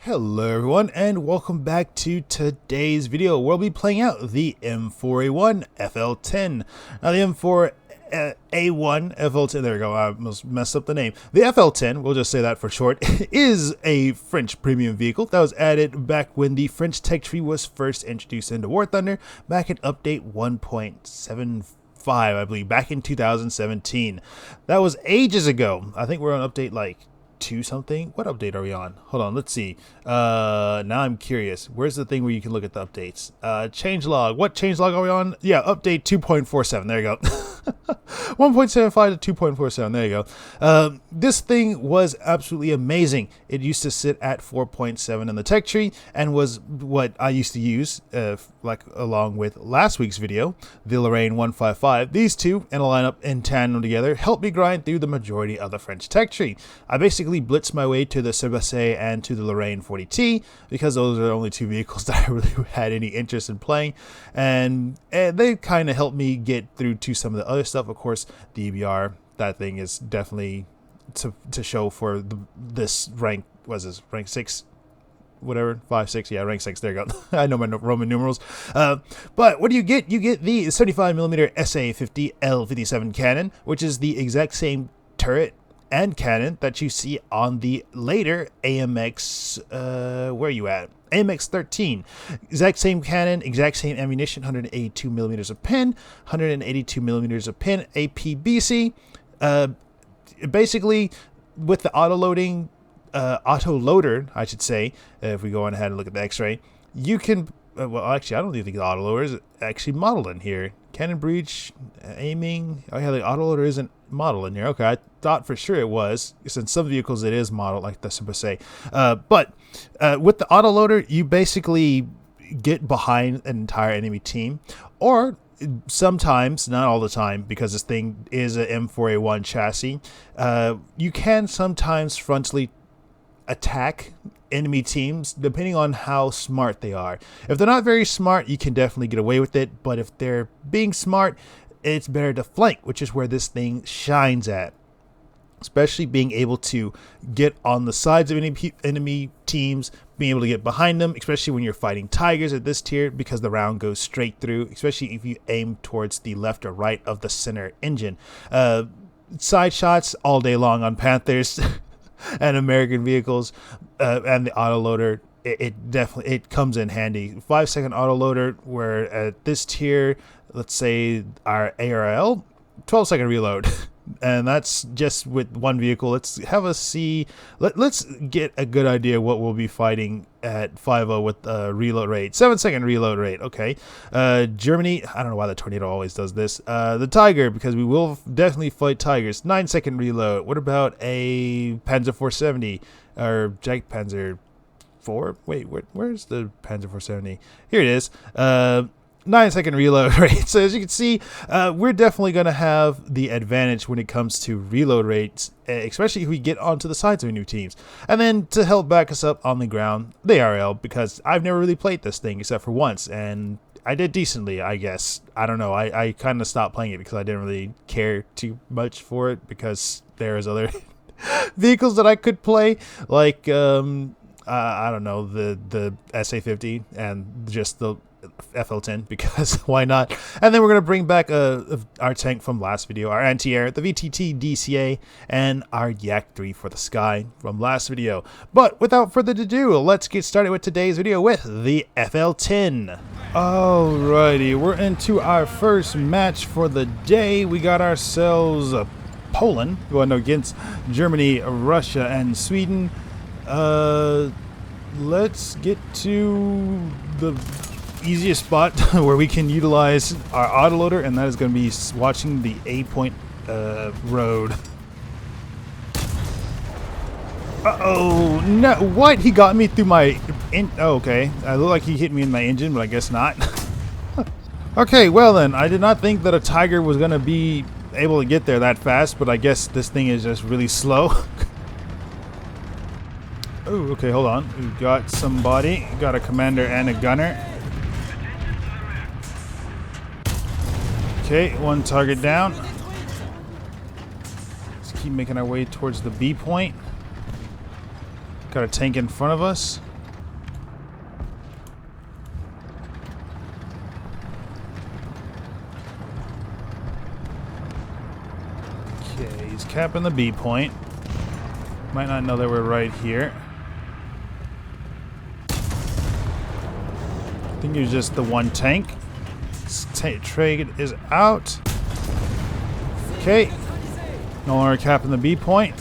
Hello everyone and welcome back to today's video where we'll be playing out the M4A1 FL10. Now the M4A1 FL10, there we go, I almost messed up the name. The FL10, we'll just say that for short, is a French premium vehicle that was added back when the French tech tree was first introduced into War Thunder back in update 1.75. I believe, back in 2017. That was ages ago. I think we're on update like 2 something. What update are we on? Hold on, let's see. Now I'm curious. Where's the thing where you can look at the updates? Changelog. What changelog are we on? Yeah, update 2.47. There you go. 1.75 to 2.47. There you go. This thing was absolutely amazing. It used to sit at 4.7 in the tech tree and was what I used to use, like along with last week's video, the Lorraine 155. These two in a lineup in tandem together helped me grind through the majority of the French tech tree. I basically blitzed my way to the Cerbasset and to the Lorraine 40T because those are the only 2 vehicles that I really had any interest in playing, and they kind of helped me get through to some of the other stuff. Of course, the EBR, that thing is definitely to show for this rank. Was this rank 6? Whatever, 5, 6, yeah, rank 6. There you go. I know my Roman numerals. But what do you get? You get the 75mm SA50 L57 cannon, which is the exact same turret and cannon that you see on the later AMX, where are you at? AMX 13. Exact same cannon, exact same ammunition, 182mm of pin, 182mm of pin, APBC. Basically, with the auto-loading, auto-loader, I should say, if we go on ahead and look at the X-ray, you can, well, actually, I don't even think the auto-loader is actually modeled in here. Cannon breach, aiming, oh yeah, the auto-loader isn't modeled in here. Okay, I thought for sure it was, since some vehicles it is modeled, like the Cerbasset. But with the auto-loader, you basically get behind an entire enemy team, or sometimes, not all the time, because this thing is an M4A1 chassis, you can sometimes frontally attack enemy teams depending on how smart they are. If they're not very smart, you can definitely get away with it, but if they're being smart, it's better to flank, which is where this thing shines at. Especially being able to get on the sides of enemy teams, being able to get behind them, especially when you're fighting Tigers at this tier, because the round goes straight through, especially if you aim towards the left or right of the center engine. Side shots all day long on Panthers and American vehicles, and the autoloader, it definitely comes in handy. 5-second autoloader, where at this tier, let's say our ARL, 12-second reload. And that's just with one vehicle. Let's have a see. Let's get a good idea what we'll be fighting at 5.0 with reload rate. 7-second reload rate. Okay. Germany. I don't know why the Tornado always does this. The Tiger, because we will definitely fight Tigers. 9-second reload. What about a Panzer 470 or Jack Panzer 4? Wait, where's the Panzer 470? Here it is. 9-second reload rate. So as you can see, we're definitely going to have the advantage when it comes to reload rates, especially if we get onto the sides of new teams. And then to help back us up on the ground, the RL, because I've never really played this thing except for once, and I did decently, I guess. I don't know. I kind of stopped playing it because I didn't really care too much for it, because there's other vehicles that I could play, like I don't know, the SA50 and just the FL10, because why not? And then we're going to bring back our tank from last video, our anti-air, the VTT DCA, and our Yak 3 for the sky from last video. But without further ado, let's get started with today's video with the FL10. Alrighty, we're into our first match for the day. We got ourselves Poland going against Germany, Russia, and Sweden. Let's get to the easiest spot where we can utilize our autoloader, and that is going to be watching the A-point road. Uh-oh, no, what? He got me through my, oh, okay. I look like he hit me in my engine, but I guess not. Okay, well then, I did not think that a Tiger was going to be able to get there that fast, but I guess this thing is just really slow. Oh, okay, hold on. We've got somebody. Got a commander and a gunner. Okay, one target down. Let's keep making our way towards the B point. Got a tank in front of us. capping the B point. Might not know that we're right here. I think it was just the one tank. Trade is out. Okay. No longer capping the B point.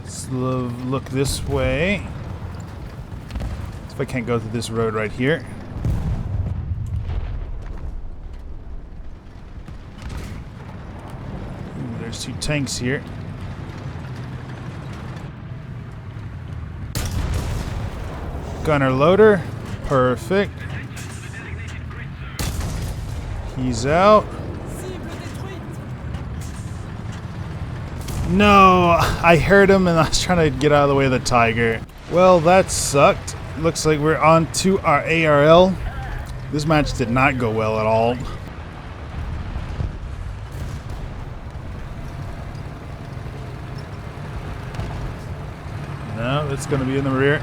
Let's look this way. See if I can't go through this road right here. Ooh, there's two tanks here. Gunner loader. Perfect. He's out. No, I heard him and I was trying to get out of the way of the Tiger. Well, that sucked. Looks like we're on to our ARL. This match did not go well at all. No, it's going to be in the rear.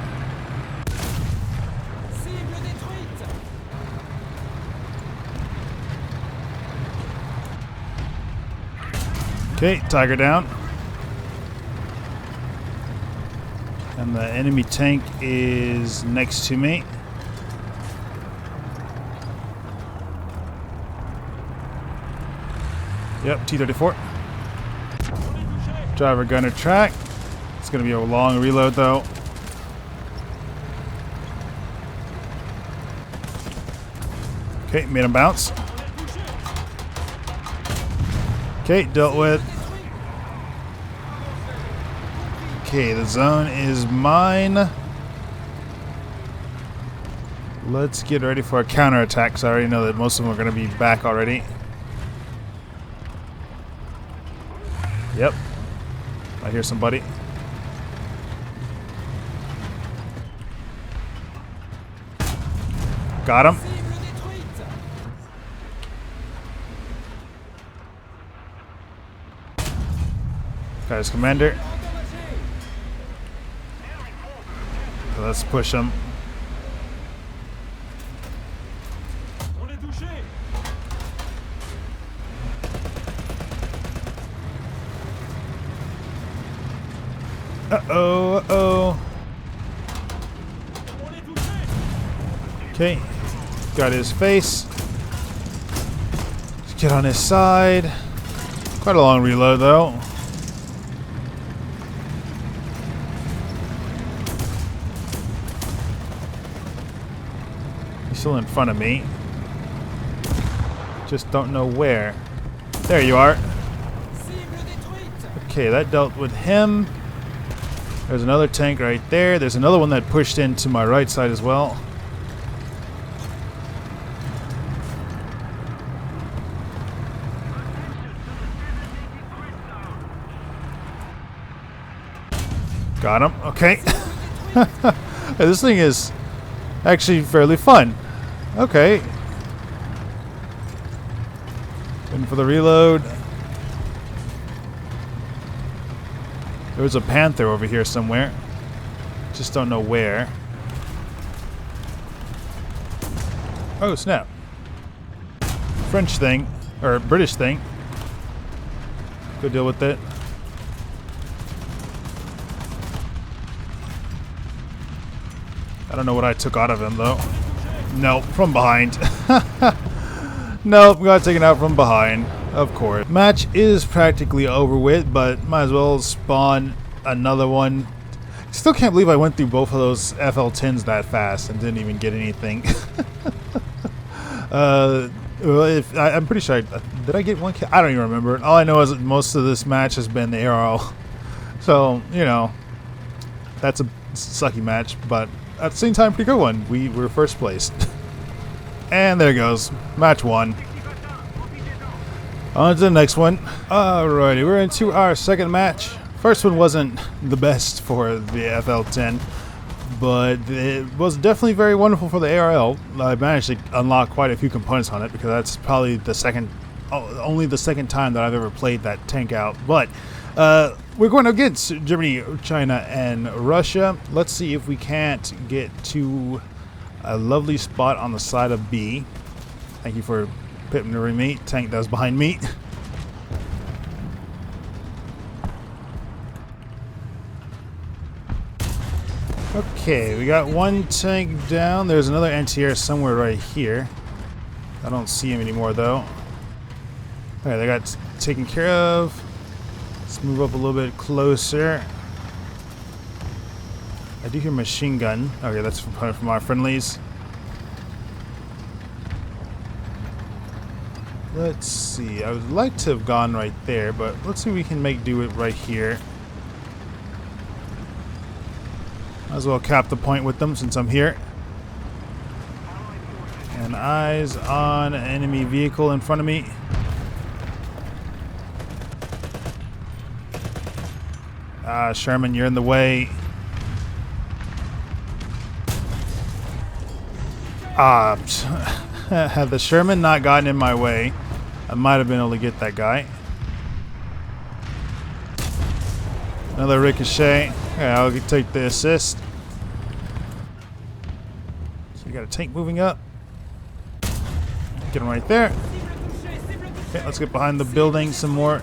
Okay, Tiger down. And the enemy tank is next to me. Yep, T-34. Driver gunner track. It's going to be a long reload though. Okay, made him bounce. Okay, dealt with. Okay, the zone is mine. Let's get ready for a counterattack, because I already know that most of them are going to be back already. Yep. I hear somebody. Got him. Got his commander. Let's push him. Uh-oh, uh-oh. Okay. Got his face. Let's get on his side. Quite a long reload, though. Still in front of me. Just don't know where. There you are. Okay, that dealt with him. There's another tank right there. There's another one that pushed into my right side as well. Got him. Okay. This thing is actually fairly fun. Okay. Waiting for the reload. There was a Panther over here somewhere. Just don't know where. Oh, snap. French thing. Or British thing. Go deal with it. I don't know what I took out of him, though. Nope, from behind. Nope, got taken out from behind. Of course. Match is practically over with, but might as well spawn another one. Still can't believe I went through both of those FL10s that fast and didn't even get anything. Well, I'm pretty sure did I get one kill? I don't even remember. All I know is that most of this match has been the ARL. So, you know, that's a sucky match, but at the same time, pretty good one. We were first place. And there goes. Match 1. On to the next one. Alrighty, we're into our second match. First one wasn't the best for the FL10, but it was definitely very wonderful for the ARL. I managed to unlock quite a few components on it because that's probably the only the second time that I've ever played that tank out. But we're going against Germany, China, and Russia. Let's see if we can't get to a lovely spot on the side of B. Thank you for picking me. Tank that was behind me. Okay, we got one tank down. There's another anti-air somewhere right here. I don't see him anymore though. Okay, they got taken care of. Let's move up a little bit closer. I do hear machine gun. Okay, that's from our friendlies. Let's see. I would like to have gone right there, but let's see if we can make do it right here. Might as well cap the point with them since I'm here. And eyes on an enemy vehicle in front of me. Ah, Sherman, you're in the way. Ah, had the Sherman not gotten in my way, I might have been able to get that guy. Another ricochet. Okay, I'll take the assist. So we got a tank moving up. Get him right there. Okay, let's get behind the building some more.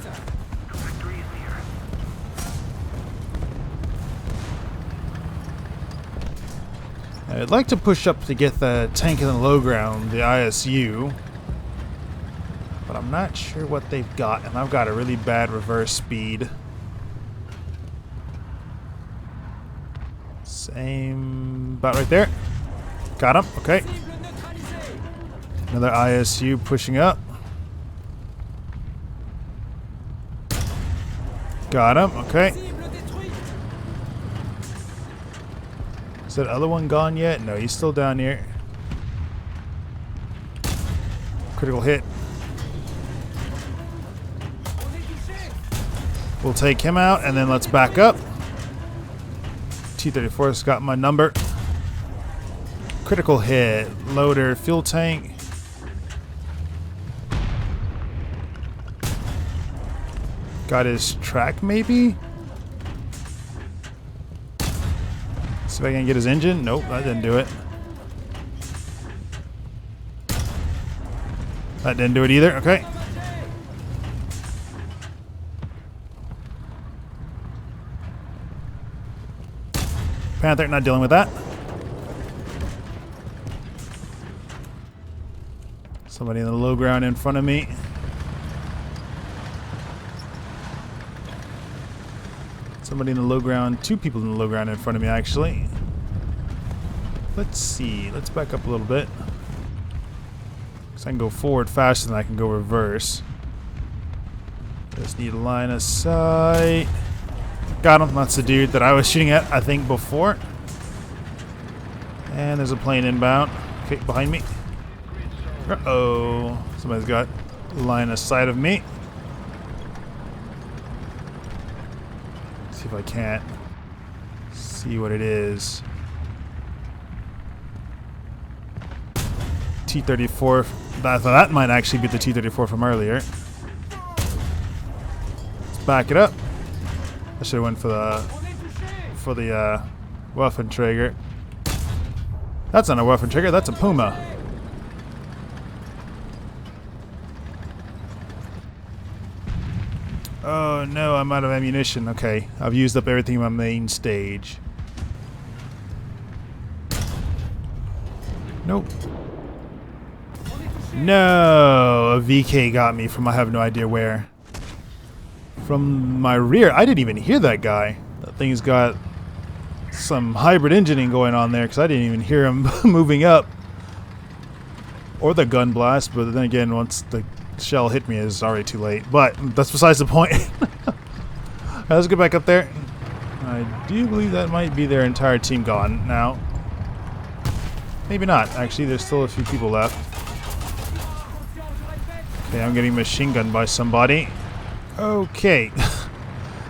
I'd like to push up to get the tank in the low ground, the ISU. But I'm not sure what they've got, and I've got a really bad reverse speed. Same, about right there. Got him, okay. Another ISU pushing up. Got him, okay. Is that other one gone yet? No, he's still down here. Critical hit. We'll take him out, and then let's back up. T-34's got my number. Critical hit. Loader, fuel tank. Got his track, maybe? See if I can get his engine. Nope, that didn't do it. That didn't do it either. Okay. Panther, not dealing with that. Somebody in the low ground in front of me. Somebody in the low ground. Two people in the low ground in front of me, actually. Let's see. Let's back up a little bit. So I can go forward faster than I can go reverse. Just need a line of sight. Got him. That's the dude that I was shooting at, I think, before. And there's a plane inbound. Okay, behind me. Uh-oh. Somebody's got line of sight of me. See if I can't see what it is. T-34. That might actually be the T-34 from earlier. Let's back it up. I should have went for the Waffenträger. That's not a Waffenträger. That's a Puma. Oh no, I'm out of ammunition. Okay, I've used up everything in my main stage. Nope. No, a VK got me from I have no idea where. From my rear. I didn't even hear that guy. That thing's got some hybrid engineering going on there because I didn't even hear him moving up. Or the gun blast, but then again, once the shell hit me, it's already too late. But that's besides the point. Right, let's get back up there. I do believe that might be their entire team gone now. Maybe not. Actually, there's still a few people left. Okay, I'm getting machine gunned by somebody. Okay.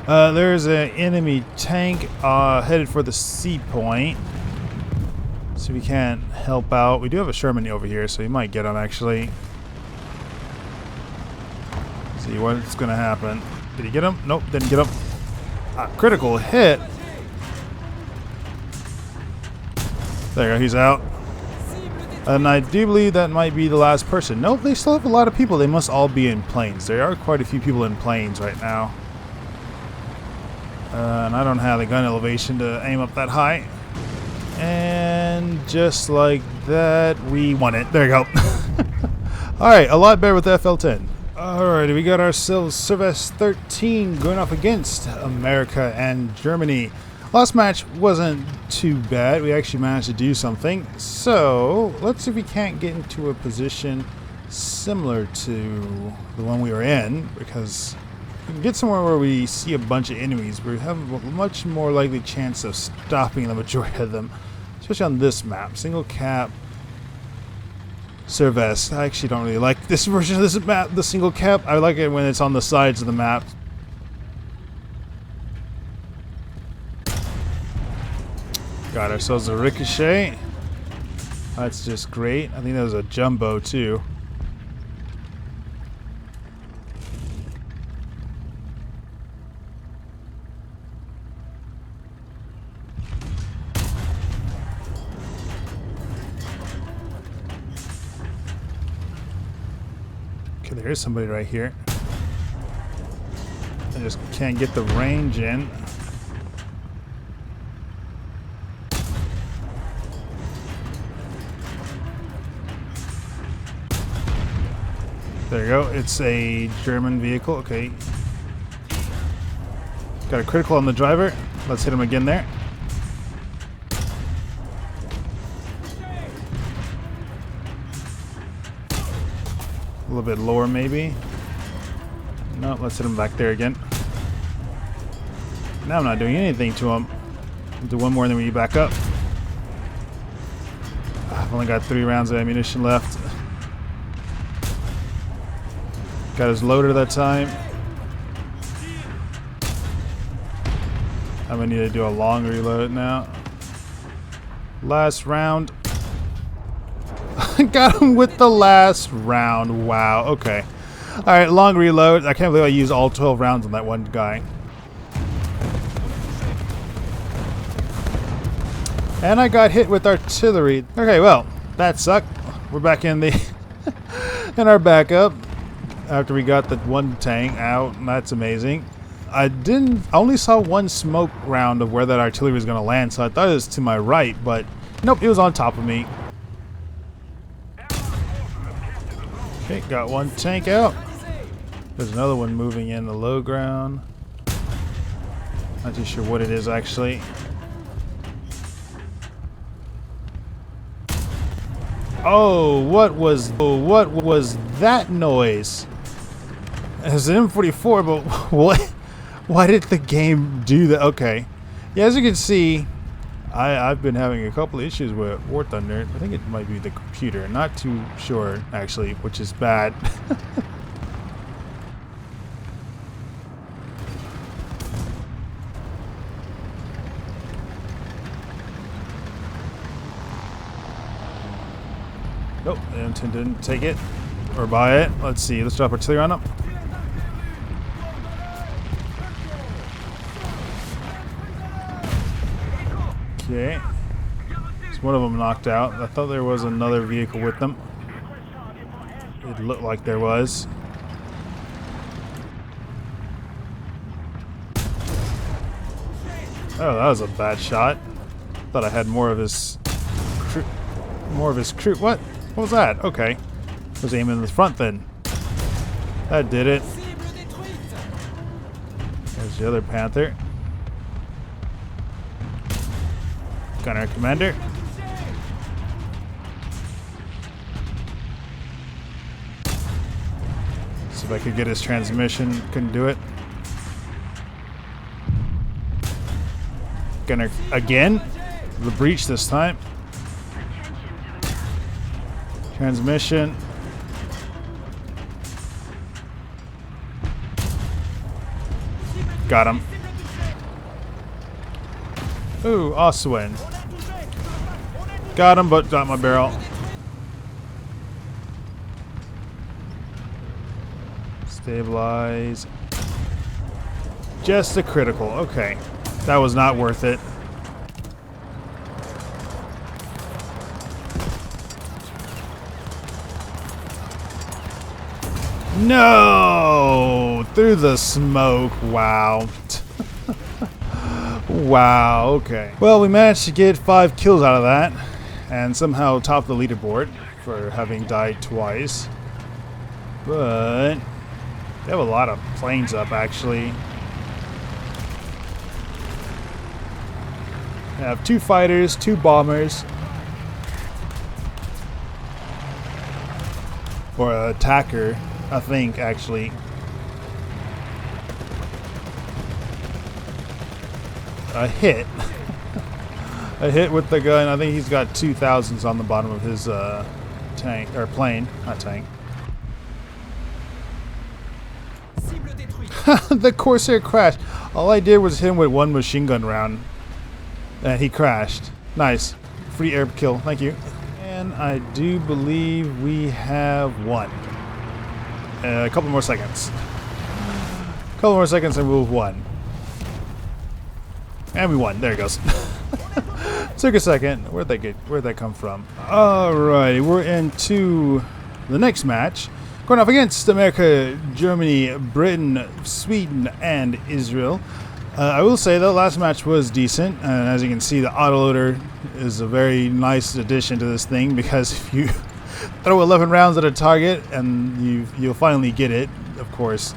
There's an enemy tank headed for the C point. So we can't help out. We do have a Sherman over here, so he might get him actually. See what's gonna happen. Did he get him? Nope, didn't get him. Critical hit. There you go, he's out. And I do believe that might be the last person. Nope, they still have a lot of people. They must all be in planes. There are quite a few people in planes right now. And I don't have the gun elevation to aim up that high. And just like that, we won it. There you go. Alright, a lot better with the FL10. Alright, we got ourselves Service 13 going up against America and Germany. Last match wasn't too bad. We actually managed to do something. So, let's see if we can't get into a position similar to the one we were in, because we can get somewhere where we see a bunch of enemies. We have a much more likely chance of stopping the majority of them, especially on this map. Single cap, Cervez. I actually don't really like this version of this map, the single cap. I like it when it's on the sides of the map. Got ourselves a ricochet. That's just great. I think that was a jumbo too. Okay, there is somebody right here. I just can't get the range in. There you go. It's a German vehicle. Okay. Got a critical on the driver. Let's hit him again there. A little bit lower maybe. No, let's hit him back there again. Now I'm not doing anything to him. I'll do one more and then we back up. I've only got 3 rounds of ammunition left. Got his loader that time. I'm gonna need to do a long reload now. Last round. Got him with the last round. Wow, okay. Alright, long reload. I can't believe I used all 12 rounds on that one guy. And I got hit with artillery. Okay, well, that sucked. We're back in the in our backup. After we got the one tank out, and that's amazing. I only saw one smoke round of where that artillery was going to land, so I thought it was to my right, but nope, it was on top of me. Okay, got one tank out. There's another one moving in the low ground. Not too sure what it is actually. Oh, what was that noise? It's an M44, but what? Why did the game do that? Okay. Yeah, as you can see, I've been having a couple of issues with War Thunder. I think it might be the computer. Not too sure, actually, which is bad. Nope, the M10 didn't take it or buy it. Let's see. Let's drop artillery on them. Okay. There's one of them knocked out. I thought there was another vehicle with them. It looked like there was. Oh, that was a bad shot. Thought I had more of his crew. What? What was that? Okay. I was aiming in the front then. That did it. There's the other Panther. Gunner Commander. See if I could get his transmission. Couldn't do it. Gunner again. The breach this time. Transmission. Got him. Ooh, Oswin. Got him, but got my barrel. Stabilize. Just a critical. Okay. That was not worth it. No! Through the smoke. Wow. Wow, okay. Well, we managed to get 5 kills out of that, and somehow top the leaderboard for having died twice. But they have a lot of planes up, actually. They have 2 fighters, 2 bombers. Or an attacker, I think, actually. A hit. A hit with the gun. I think he's got 2,000s on the bottom of his tank, or plane. Not tank. The Corsair crashed. All I did was hit him with 1 machine gun round. And he crashed. Nice. Free air kill. Thank you. And I do believe we have won. A couple more seconds. A couple more seconds and we've won. And we won. There it goes. Took a second. Where'd that come from? Alrighty, we're into the next match. Going off against America, Germany, Britain, Sweden, and Israel. I will say the last match was decent, and as you can see, the autoloader is a very nice addition to this thing, because if you throw 11 rounds at a target and you'll finally get it, of course.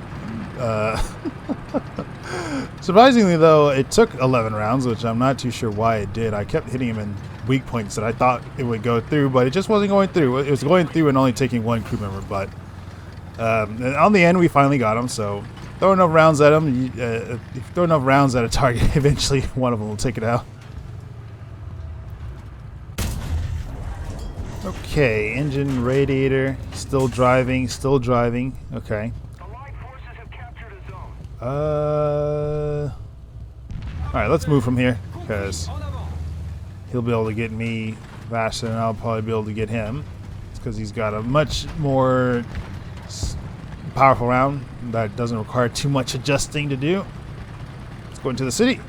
Surprisingly though, it took 11 rounds, which I'm not too sure why it did. I kept hitting him in weak points that I thought it would go through, but it just wasn't going through. It was going through and only taking 1 crew member, but on the end we finally got him. So throw enough rounds at him, if you throw enough rounds at a target, eventually one of them will take it out. Okay, engine, radiator, still driving, okay. Alright, let's move from here, because he'll be able to get me faster than I'll probably be able to get him. It's because he's got a much more powerful round that doesn't require too much adjusting to do. Let's go into the city.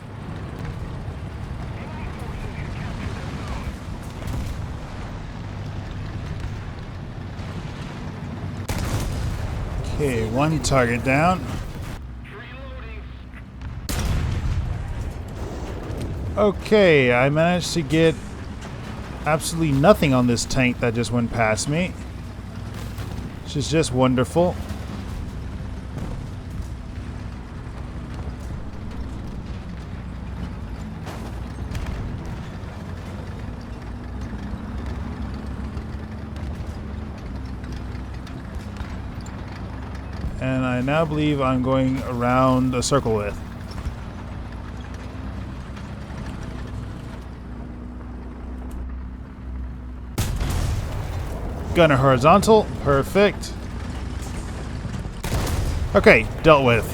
Okay, 1 target down. Okay, I managed to get absolutely nothing on this tank that just went past me, which is just wonderful. And I now believe I'm going around a circle with. Gunner horizontal, perfect. Okay, dealt with.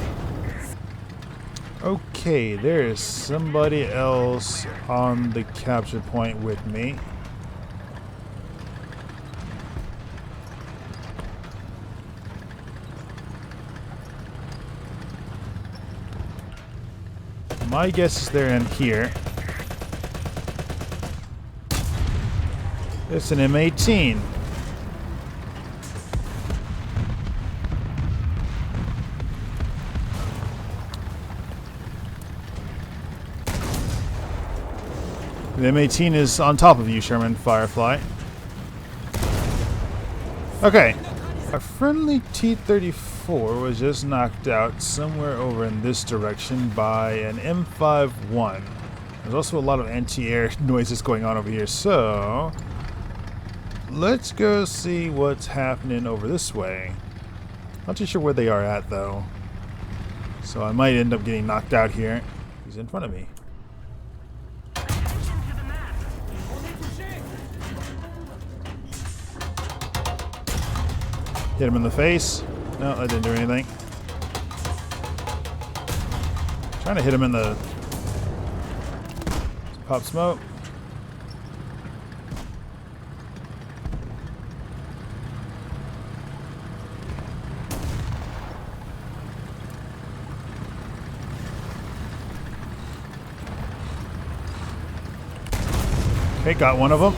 Okay, there is somebody else on the capture point with me. My guess is they're in here. It's an M18. The M18 is on top of you, Sherman Firefly. Okay. A friendly T-34 was just knocked out somewhere over in this direction by an M4A1. There's also a lot of anti-air noises going on over here, so let's go see what's happening over this way. Not too sure where they are at, though. So I might end up getting knocked out here. He's in front of me. Hit him in the face. No, that didn't do anything. Trying to hit him in the... Pop smoke. Okay, got one of them.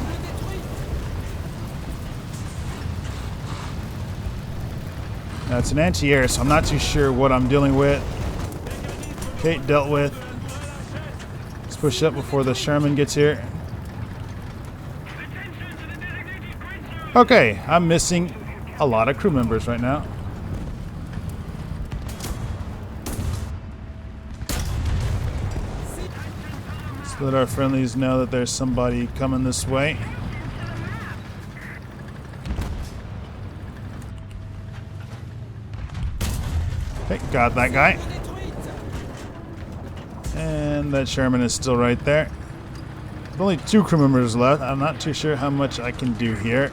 Now it's an anti-air, so I'm not too sure what I'm dealing with. Okay, dealt with. push up before the Sherman gets here. Okay, I'm missing a lot of crew members right now. Let's let our friendlies know that there's somebody coming this way. Okay, got that guy. And that Sherman is still right there. With only 2 crew members left. I'm not too sure how much I can do here.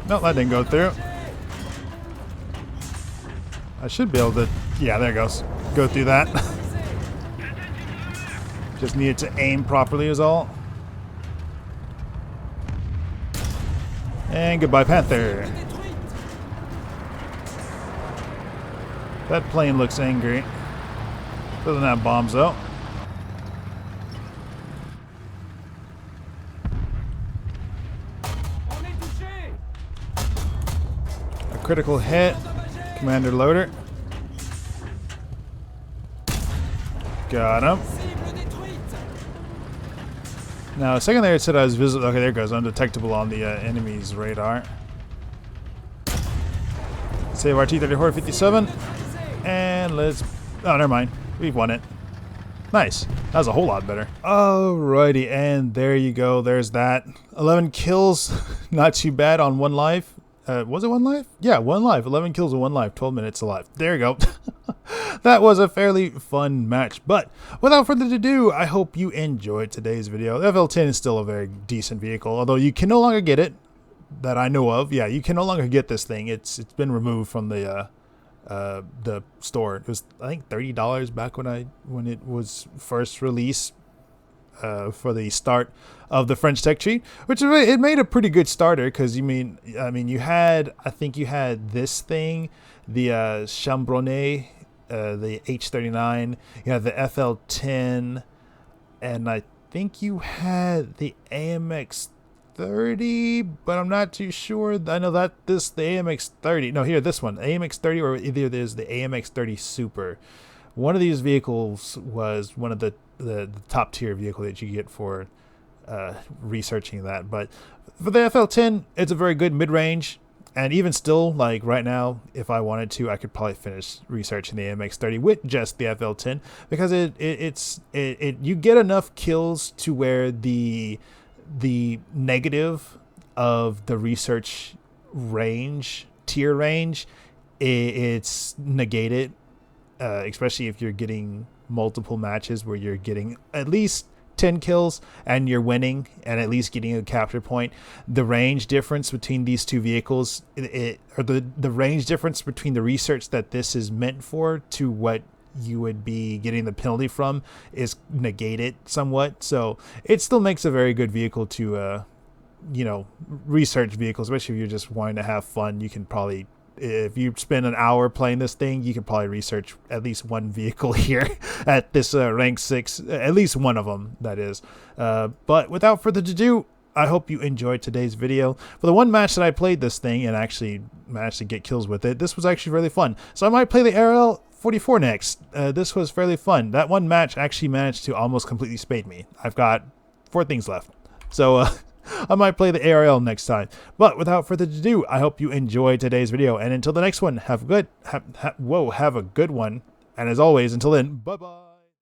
Nope, that didn't go through. I should be able to... Yeah, there it goes. Go through that. Just needed to aim properly is all. And goodbye, Panther. That plane looks angry. Doesn't have bombs though. A critical hit. Commander loader. Got him. Now, a second there it said I was visible. Okay, there it goes. Undetectable on the enemy's radar. Save our T-34-57. And let's... Oh, never mind. We've won it. Nice. That was a whole lot better. Alrighty, and there you go. There's that. 11 kills. Not too bad on 1 life. Was it 1 life? Yeah, 1 life. 11 kills and 1 life. 12 minutes alive. There you go. That was a fairly fun match. But without further ado, I hope you enjoyed today's video. The FL10 is still a very decent vehicle, although you can no longer get it, that I know of. Yeah, you can no longer get this thing. It's been removed from the store. It was, I think, $30 back when it was first released for the start of the French tech tree, which it made a pretty good starter because I mean you had, I think you had this thing, the Chambronnet, the H39, you had the FL10, and I think you had the AMX30, but I'm not too sure. I know that the AMX30, no, here, this one, AMX30, or either there's the AMX30 Super. One of these vehicles was one of the top tier vehicle that you get for researching that. But for the FL10, it's a very good mid-range. And even still, like right now, if I wanted to, I could probably finish researching the AMX30 with just the FL10, because you get enough kills to where the negative of the research range, tier range, it's negated, especially if you're getting multiple matches where you're getting at least 10 kills and you're winning and at least getting a capture point. The range difference between these two vehicles, or the range difference between the research that this is meant for to what you would be getting the penalty from, is negated somewhat. So it still makes a very good vehicle to research vehicles, especially if you're just wanting to have fun. You can probably, if you spend an hour playing this thing, you can probably research at least one vehicle here at this rank 6, at least one of them, that is. But without further ado, I hope you enjoyed today's video. For the one match that I played this thing and actually managed to get kills with it, this was actually really fun. So I might play the FL44 next. This was fairly fun. That one match actually managed to almost completely spade me. I've got 4 things left. So I might play the ARL next time. But without further ado, I hope you enjoyed today's video. And until the next one, have a good one. And as always, until then, bye-bye.